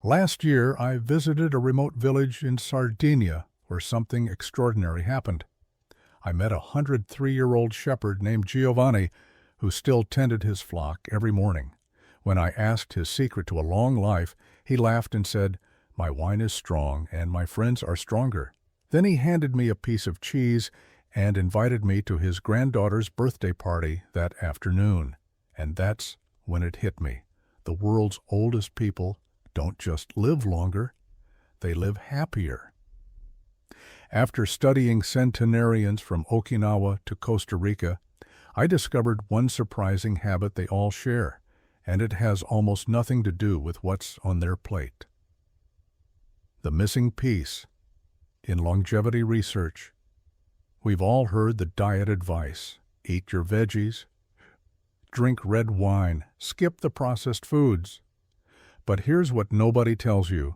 Last year, I visited a remote village in Sardinia where something extraordinary happened. I met a 103-year-old shepherd named Giovanni who still tended his flock every morning. When I asked his secret to a long life, he laughed and said, "My wine is strong and my friends are stronger." Then he handed me a piece of cheese and invited me to his granddaughter's birthday party that afternoon. And that's when it hit me. The world's oldest people don't just live longer, they live happier. After studying centenarians from Okinawa to Costa Rica, I discovered one surprising habit they all share, and it has almost nothing to do with what's on their plate. The missing piece in longevity research. We've all heard the diet advice: eat your veggies, drink red wine, skip the processed foods. But here's what nobody tells you.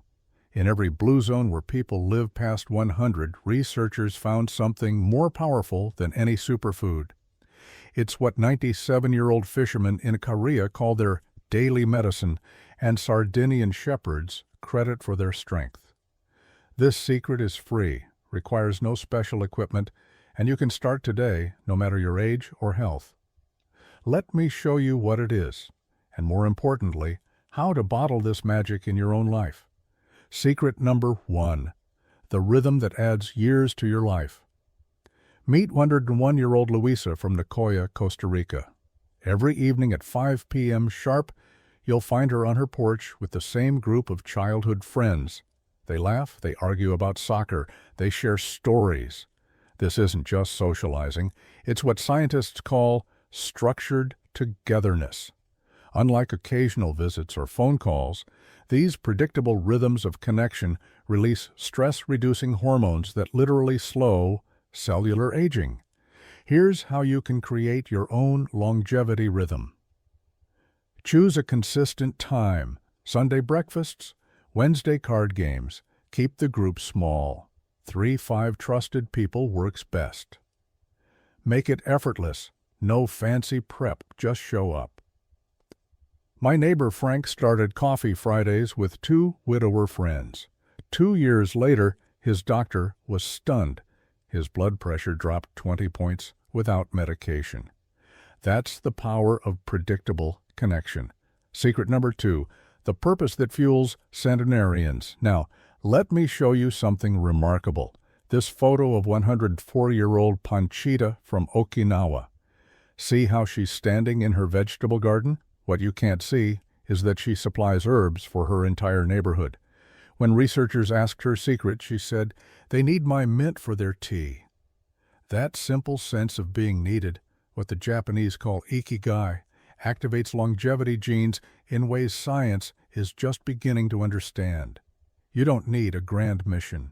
In every blue zone where people live past 100, researchers found something more powerful than any superfood. It's what 97-year-old fishermen in Korea call their daily medicine, and Sardinian shepherds credit for their strength. This secret is free, requires no special equipment, and you can start today, no matter your age or health. Let me show you what it is, and more importantly, how to bottle this magic in your own life. Secret number 1, the rhythm that adds years to your life. Meet 101-year-old Luisa from Nicoya, Costa Rica. Every evening at 5 p.m. sharp, you'll find her on her porch with the same group of childhood friends. They laugh, they argue about soccer, they share stories. This isn't just socializing, it's what scientists call structured togetherness. Unlike occasional visits or phone calls, these predictable rhythms of connection release stress-reducing hormones that literally slow cellular aging. Here's how you can create your own longevity rhythm. Choose a consistent time: Sunday breakfasts, Wednesday card games. Keep the group small. 3-5 trusted people works best. Make it effortless. No fancy prep, just show up. My neighbor Frank started Coffee Fridays with 2 widower friends. 2 years later, his doctor was stunned. His blood pressure dropped 20 points without medication. That's the power of predictable connection. Secret number 2, the purpose that fuels centenarians. Now, let me show you something remarkable. This photo of 104-year-old Panchita from Okinawa. See how she's standing in her vegetable garden? What you can't see is that she supplies herbs for her entire neighborhood. When researchers asked her secret, she said, "They need my mint for their tea." That simple sense of being needed, what the Japanese call ikigai, activates longevity genes in ways science is just beginning to understand. You don't need a grand mission.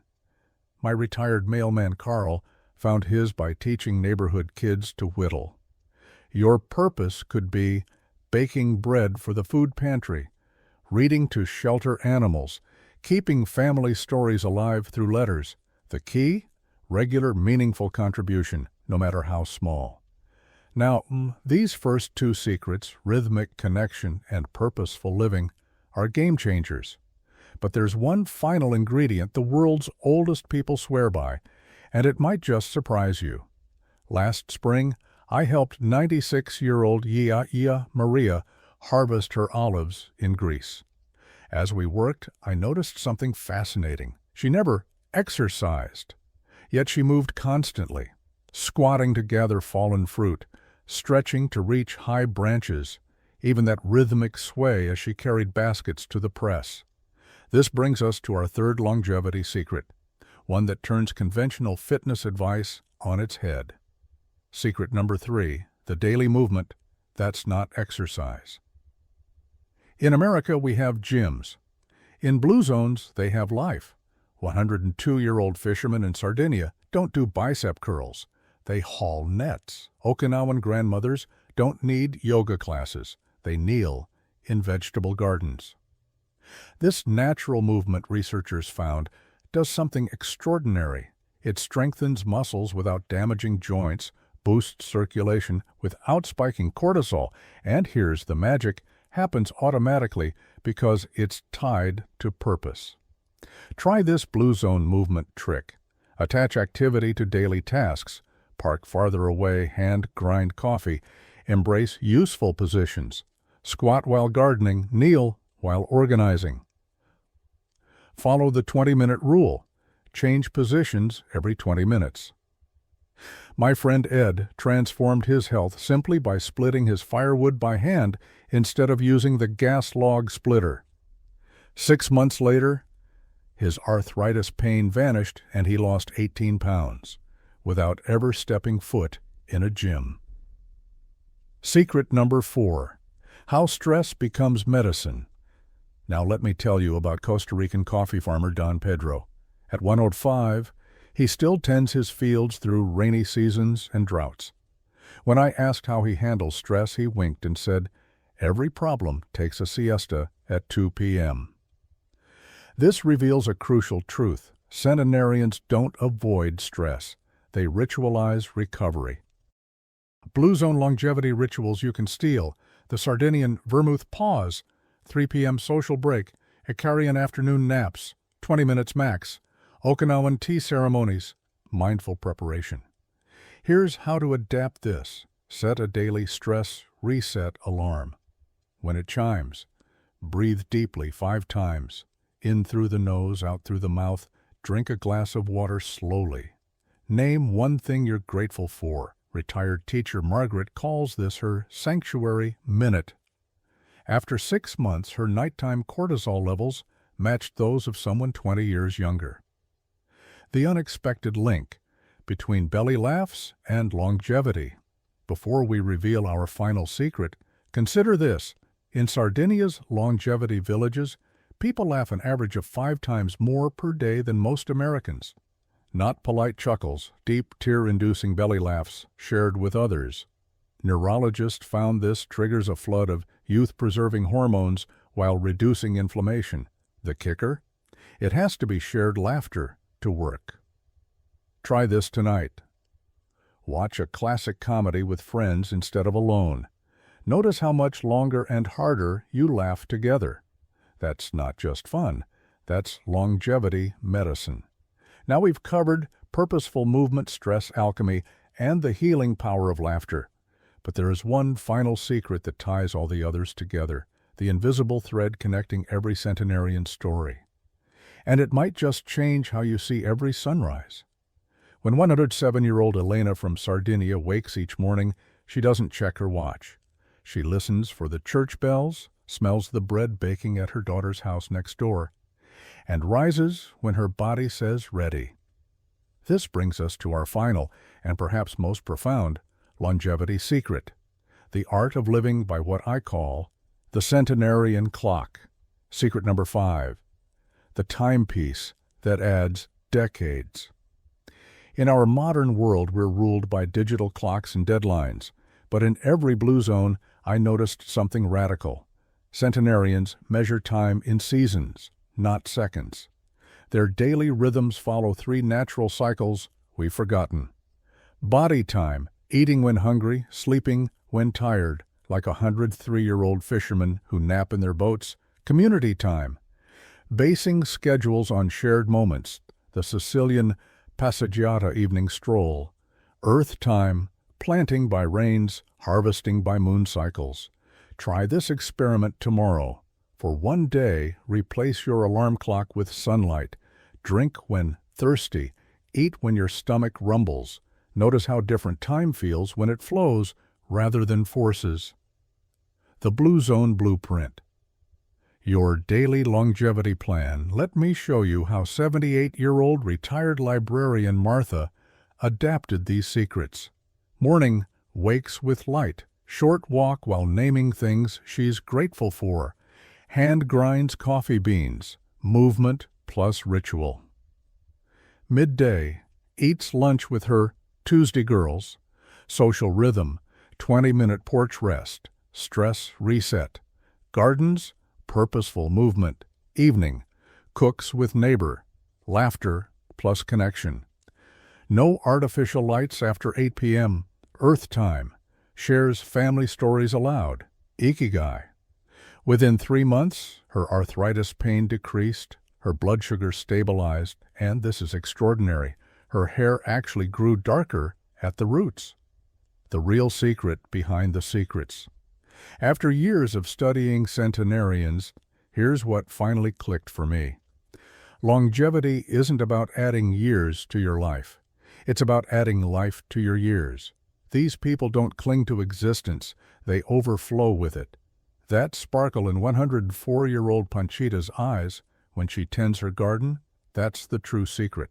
My retired mailman Carl found his by teaching neighborhood kids to whittle. Your purpose could be baking bread for the food pantry, reading to shelter animals, keeping family stories alive through letters. The key? Regular, meaningful contribution, no matter how small. Now, these first 2 secrets, rhythmic connection and purposeful living, are game changers. But there's one final ingredient the world's oldest people swear by, and it might just surprise you. Last spring, I helped 96-year-old Yaya Maria harvest her olives in Greece. As we worked, I noticed something fascinating. She never exercised, yet she moved constantly, squatting to gather fallen fruit, stretching to reach high branches, even that rhythmic sway as she carried baskets to the press. This brings us to our third longevity secret, one that turns conventional fitness advice on its head. Secret number 3, the daily movement that's not exercise. In America, we have gyms. In blue zones, they have life. 102-year-old fishermen in Sardinia don't do bicep curls. They haul nets. Okinawan grandmothers don't need yoga classes. They kneel in vegetable gardens. This natural movement, researchers found, does something extraordinary. It strengthens muscles without damaging joints, boosts circulation without spiking cortisol, and here's the magic, happens automatically because it's tied to purpose. Try this Blue Zone movement trick. Attach activity to daily tasks. Park farther away, hand grind coffee. Embrace useful positions. Squat while gardening, kneel while organizing. Follow the 20-minute rule. Change positions every 20 minutes. My friend Ed transformed his health simply by splitting his firewood by hand instead of using the gas log splitter. 6 months later, his arthritis pain vanished and he lost 18 pounds without ever stepping foot in a gym. Secret number 4. How stress becomes medicine. Now let me tell you about Costa Rican coffee farmer Don Pedro. At 105, he still tends his fields through rainy seasons and droughts. When I asked how he handles stress, he winked and said, "Every problem takes a siesta at 2 p.m. This reveals a crucial truth. Centenarians don't avoid stress. They ritualize recovery. Blue Zone longevity rituals you can steal: the Sardinian vermouth pause, 3 p.m. social break, Icarian afternoon naps, 20 minutes max, Okinawan tea ceremonies, mindful preparation. Here's how to adapt this. Set a daily stress reset alarm. When it chimes, breathe deeply 5 times, in through the nose, out through the mouth. Drink a glass of water slowly. Name one thing you're grateful for. Retired teacher Margaret calls this her sanctuary minute. After 6 months, her nighttime cortisol levels matched those of someone 20 years younger. The unexpected link between belly laughs and longevity. Before we reveal our final secret, consider this. In Sardinia's longevity villages, people laugh an average of 5 times more per day than most Americans. Not polite chuckles, deep tear-inducing belly laughs shared with others. Neurologists found this triggers a flood of youth-preserving hormones while reducing inflammation. The kicker? It has to be shared laughter to work. Try this tonight. Watch a classic comedy with friends instead of alone. Notice how much longer and harder you laugh together. That's not just fun. That's longevity medicine. Now we've covered purposeful movement, stress alchemy, and the healing power of laughter. But there is one final secret that ties all the others together, the invisible thread connecting every centenarian story. And it might just change how you see every sunrise. When 107-year-old Elena from Sardinia wakes each morning, she doesn't check her watch. She listens for the church bells, smells the bread baking at her daughter's house next door, and rises when her body says ready. This brings us to our final, and perhaps most profound, longevity secret, the art of living by what I call the centenarian clock. Secret number 5, the timepiece that adds decades. In our modern world, we're ruled by digital clocks and deadlines, but in every Blue Zone, I noticed something radical. Centenarians measure time in seasons, not seconds. Their daily rhythms follow 3 natural cycles we've forgotten. Body time, eating when hungry, sleeping when tired, like 103-year-old fishermen who nap in their boats. Community time, basing schedules on shared moments, the Sicilian passeggiata evening stroll. Earth time, planting by rains, harvesting by moon cycles. Try this experiment tomorrow. For one day, replace your alarm clock with sunlight. Drink when thirsty. Eat when your stomach rumbles. Notice how different time feels when it flows rather than forces. The Blue Zone Blueprint. Your daily longevity plan. Let me show you how 78-year-old retired librarian Martha adapted these secrets. Morning, wakes with light. Short walk while naming things she's grateful for. Hand grinds coffee beans. Movement plus ritual. Midday, eats lunch with her Tuesday girls. Social rhythm, 20-minute porch rest. Stress reset. Gardens, purposeful movement. Evening, cooks with neighbor. Laughter plus connection. No artificial lights after 8 p.m. Earth time. Shares family stories aloud. Ikigai. Within 3 months, her arthritis pain decreased, her blood sugar stabilized, and this is extraordinary, her hair actually grew darker at the roots. The real secret behind the secrets. After years of studying centenarians, here's what finally clicked for me. Longevity isn't about adding years to your life. It's about adding life to your years. These people don't cling to existence, they overflow with it. That sparkle in 104-year-old Panchita's eyes when she tends her garden, that's the true secret.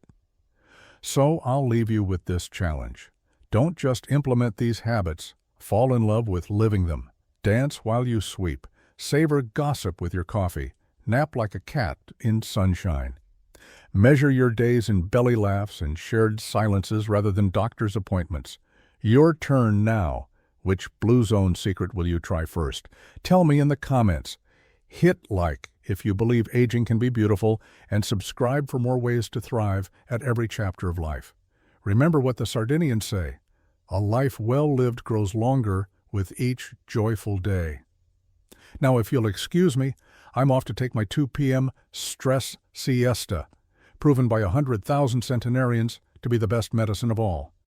So I'll leave you with this challenge. Don't just implement these habits, fall in love with living them. Dance while you sweep, savor gossip with your coffee, nap like a cat in sunshine. Measure your days in belly laughs and shared silences rather than doctor's appointments. Your turn now. Which Blue Zone secret will you try first? Tell me in the comments. Hit like if you believe aging can be beautiful, and subscribe for more ways to thrive at every chapter of life. Remember what the Sardinians say, a life well lived grows longer with each joyful day. Now, if you'll excuse me, I'm off to take my 2 p.m. stress siesta, proven by 100,000 centenarians to be the best medicine of all.